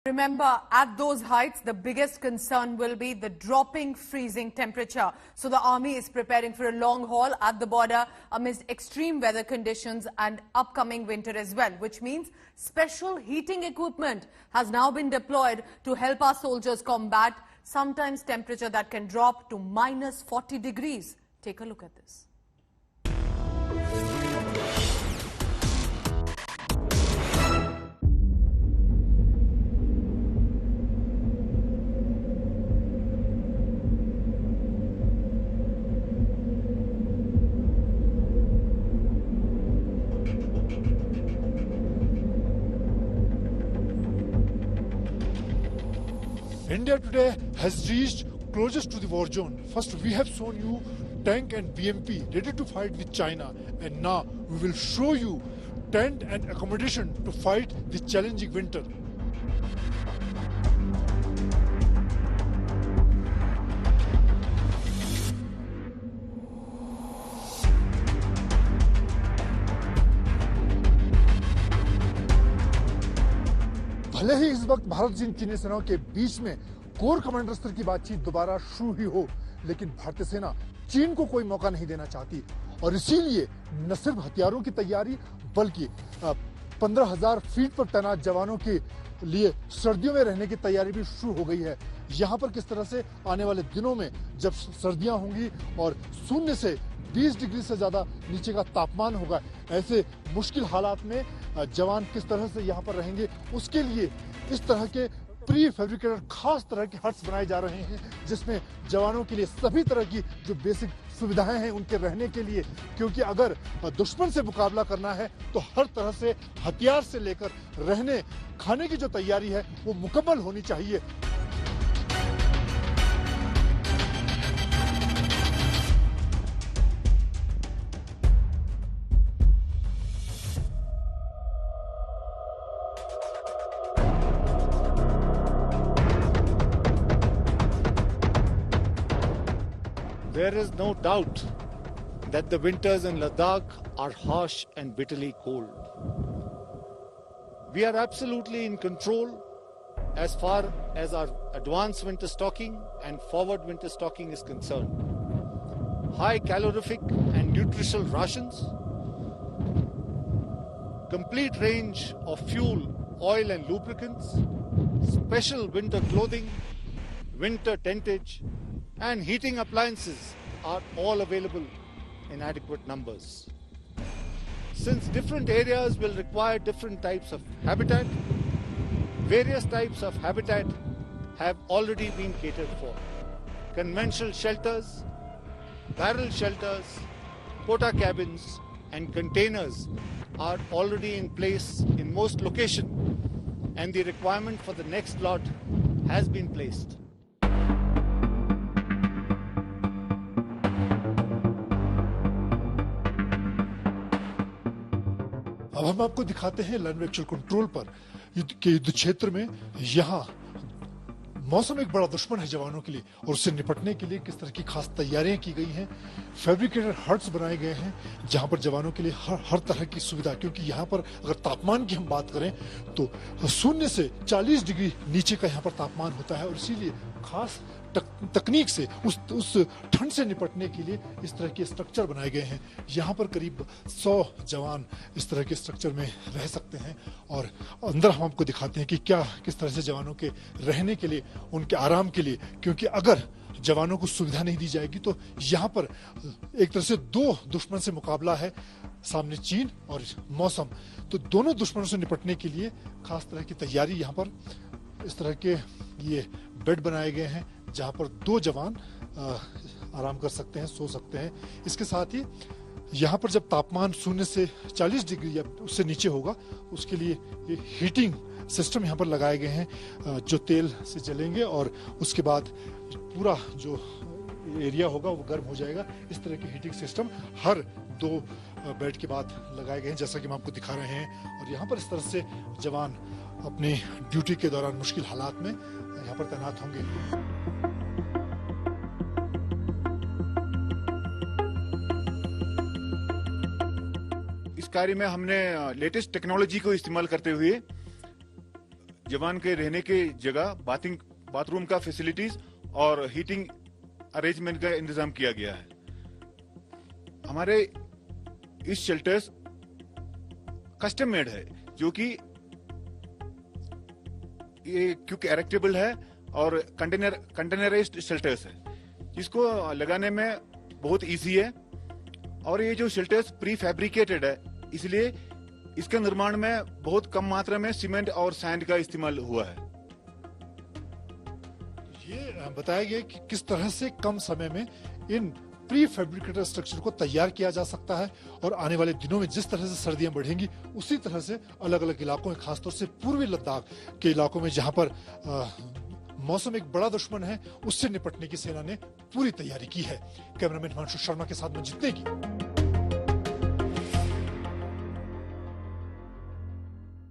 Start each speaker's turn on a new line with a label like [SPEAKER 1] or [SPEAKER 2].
[SPEAKER 1] Remember, at those heights, the biggest concern will be the dropping freezing temperature. So the army is preparing for a long haul at the border amidst extreme weather conditions and upcoming winter as well, which means special heating equipment has now been deployed to help our soldiers combat sometimes temperature that can drop to minus 40 degrees. Take a look at this.
[SPEAKER 2] India today has reached closest to the war zone. First, we have shown you tank and BMP ready to fight with China, and now we will show you tent and accommodation to fight the challenging winter. भले ही इस वक्त भारत चीनी सेनाओं के बीच में core commander स्तर की बातचीत दोबारा शुरू ही हो, लेकिन भारतीय सेना चीन को कोई मौका नहीं देना चाहती और इसीलिए न सिर्फ हथियारों की तैयारी बल्कि 15,000 फीट पर तैनात जवानों के लिए सर्दियों में रहने की तैयारी भी शुरू हो गई है। यहाँ पर किस तरह से आने वाले दिनों में जब सर्दियां होंगी और शून्य से 20 डिग्री से ज्यादा नीचे का तापमान होगा, ऐसे मुश्किल हालात में जवान किस तरह से यहाँ पर रहेंगे, उसके लिए इस तरह के प्री फैब्रिकेटेड खास तरह के हट्स बनाए जा रहे हैं, जिसमें जवानों के लिए सभी तरह की जो बेसिक सुविधाएं हैं उनके रहने के लिए, क्योंकि अगर दुश्मन से मुकाबला करना है तो हर तरह से हथियार से लेकर रहने खाने की जो तैयारी है वो मुकम्मल होनी चाहिए।
[SPEAKER 3] There is no doubt that the winters in Ladakh are harsh and bitterly cold. We are absolutely in control as far as our advanced winter stocking and forward winter stocking is concerned. High calorific and nutritional rations, complete range of fuel, oil and lubricants, special winter clothing, winter tentage, and heating appliances are all available in adequate numbers. Since different areas will require different types of habitat, various types of habitat have already been catered for. Conventional shelters, barrel shelters, quota cabins and containers are already in place in most locations, and the requirement for the next lot has been placed.
[SPEAKER 2] अब हम आपको दिखाते हैं land actual control पर युद्ध क्षेत्र में यहाँ मौसम एक बड़ा दुश्मन है जवानों के लिए, और उससे निपटने के लिए किस तरह की खास तैयारियां की गई हैं। फैब्रिकेटेड हट्स बनाए गए हैं जहां पर जवानों के लिए हर तरह की सुविधा, क्योंकि यहाँ पर अगर तापमान की हम बात करें तो शून्य से 40 डिग्री नीचे का यहाँ पर तापमान होता है, और इसीलिए खास तकनीक से उस ठंड से निपटने के लिए इस तरह के स्ट्रक्चर बनाए गए हैं। यहाँ पर करीब 100 जवान इस तरह के स्ट्रक्चर में रह सकते हैं, और अंदर हम आपको दिखाते हैं कि किस तरह से जवानों के रहने के लिए, उनके आराम के लिए, क्योंकि अगर जवानों को सुविधा नहीं दी जाएगी तो यहाँ पर एक तरह से दो दुश्मन से मुकाबला है, सामने चीन और मौसम। तो दोनों दुश्मनों से निपटने के लिए खास तरह की तैयारी यहाँ पर इस तरह के ये बेड बनाए गए हैं जहां पर 2 जवान आराम कर सकते हैं, सो सकते हैं। इसके साथ ही यहाँ पर जब तापमान शून्य से 40 डिग्री या उससे नीचे होगा, उसके लिए ये हीटिंग सिस्टम यहाँ पर लगाए गए हैं जो तेल से जलेंगे, और उसके बाद पूरा जो एरिया होगा वो गर्म हो जाएगा। इस तरह की हीटिंग सिस्टम हर 2 बेड के बाद लगाए गए हैं, जैसा कि हम आपको दिखा रहे हैं। और यहाँ पर इस तरह से जवान अपनी ड्यूटी के दौरान मुश्किल हालात में यहाँ पर तैनात होंगे।
[SPEAKER 4] इस कार्य में हमने लेटेस्ट टेक्नोलॉजी को इस्तेमाल करते हुए जवान के रहने की जगह, बाथरूम का फैसिलिटीज और हीटिंग अरेंजमेंट का इंतजाम किया गया है। हमारे इस शेल्टर्स कस्टम मेड है, जो कि ये क्योंकि एरेक्टेबल है और कंटेनराइज्ड शेल्टर्स है, जिसको लगाने में बहुत इजी है। और ये जो शेल्टर्स प्री फैब्रिकेटेड है, इसलिए इसके निर्माण में बहुत कम मात्रा में सीमेंट और सैंड का इस्तेमाल हुआ है।
[SPEAKER 2] ये बताया गया कि किस तरह से कम समय में इन प्री फैब्रिकेटेड स्ट्रक्चर को तैयार किया जा सकता है और आने वाले दिनों में जिस तरह से सर्दियां बढ़ेंगी उसी तरह से अलग अलग इलाकों में, खासतौर से पूर्वी लद्दाख के इलाकों में जहां पर मौसम एक बड़ा दुश्मन है, उससे निपटने की सेना ने पूरी तैयारी की है। कैमरामैन हिमांशु शर्मा के साथ मंजीत नेगी।